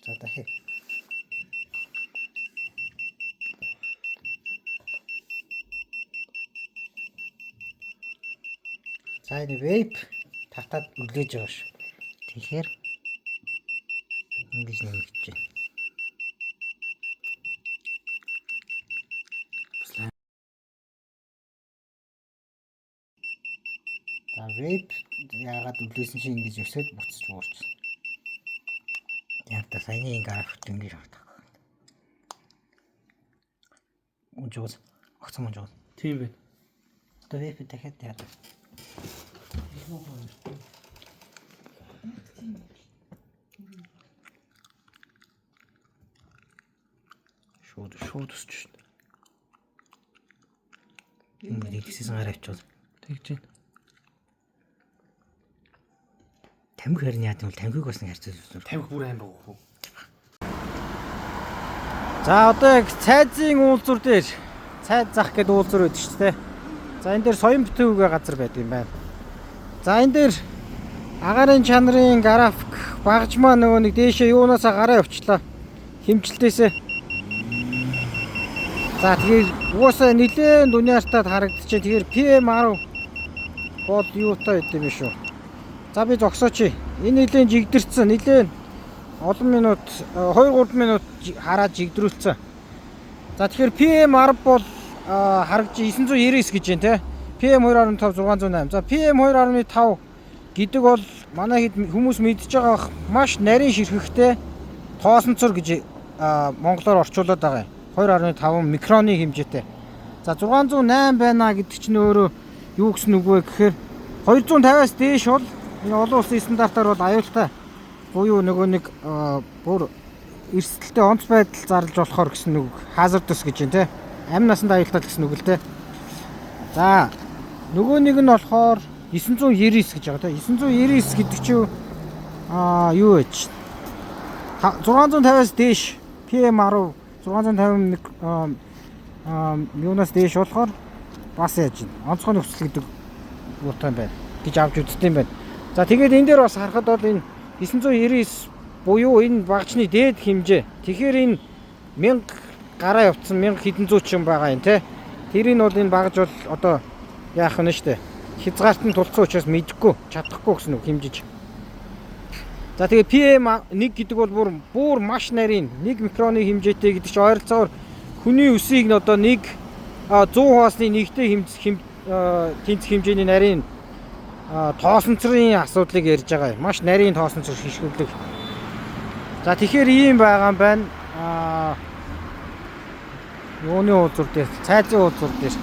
За дахиад. За энэ вейп татаад үлээж байгаа ш. Тэгэхээр ингэж нэмэгдэж байна. За вейп яагаад үлээсэн чинь ингэж өсөд буцаж уурч. Яг та саяны графикт ингэж харагдах. Унжуус огцом унжуус. Тийм байна. Одоо вейп дахиад яадаг. Шууд өсч шин. Ингээд ихсэн гараа авчвал тэгж байна. Тамхи харин яадаг бол тамхиг бас нэг харьцуулсан. Тамхи бүр аим байгаа хөө. За одоо яг цайзын уулзуур дээр цайз зах гэдэг уулзуур байдаг шүү дээ. За энэ дээр соён бүтээвгээ газар байдаг юм байна. За энэ дээр агаарын чанарын график багжмаа нөгөө нэг дээшээ юунаасаа гараа явчлаа. Хэмжилтээсээ. За тэгээд угаасаа нэлээд дүниартад харагдчихэ. Тэгэхээр PM10 бол юутай байд юм биш үү? За би зогсооч. Энэ нэлээд жигдэрсэн. Нэлээд олон минут 2-3 минут хараад жигдрүүлсэн. За тэгэхээр PM10 бол харагч 999 гэж байна те. PM2.5 608. За PM2.5 гэдэг бол манай хэд хүмүүс мэдж байгаа маш нарийн ширхэгтэй тоосонцор гэж монголоор орчуулад байгаа юм. 2.5 микроны хэмжээтэй. За 608 байна гэдэг чинь өөрөө юу гэсэн үг вэ гэхээр 250-аас дээш бол энэ олон улсын стандартаар бол аюултай. Буюу нөгөө нэг бүр эрсдэлтэй онц байдал зарлж болохоор гэсэн үг hazardous гэж байна те. Амь насанд аюултай гэсэн үг л те. За нөгөө нэг нь болохоор 999 гэж байгаа те. 999 гэдэг чинь юу вэ? 650-аас дээш PM10 650 юунаас дээш болохоор бас яаж байна. Онцгой нөхцөл гэдэг юутай байна гэж авч үздэг юм байна. За тэгээд энэ дээр бас харахад бол энэ 999 буюу энэ багжны дээд хэмжээ. Тэгэхээр энэ 1000 гараа явцсан 1000 хэдэн зуучсан байгаа юм те. Тэрийг бол энэ багж бол одоо яах вэ штэ. Хязгаарт нь тулцсан учраас мэдэхгүй чадахгүй гэсэн үг хэмжиж. За тэгээ PM1 гэдэг бол бүр маш нарийн 1 микроны хэмжээтэй гэдэг чинь ойролцоогоор хүний өсийг нь одоо 100 хооосны нэгтэй тэнцэх хэмжээний нарийн тоосонцрын асуудлыг ярьж байгаа юм. Маш нарийн тоосонцор шишгүүлэг. За тэгэхээр ийм байгаа юм байна. Юуны уулзуур дээр, цайзын уулзуур дээр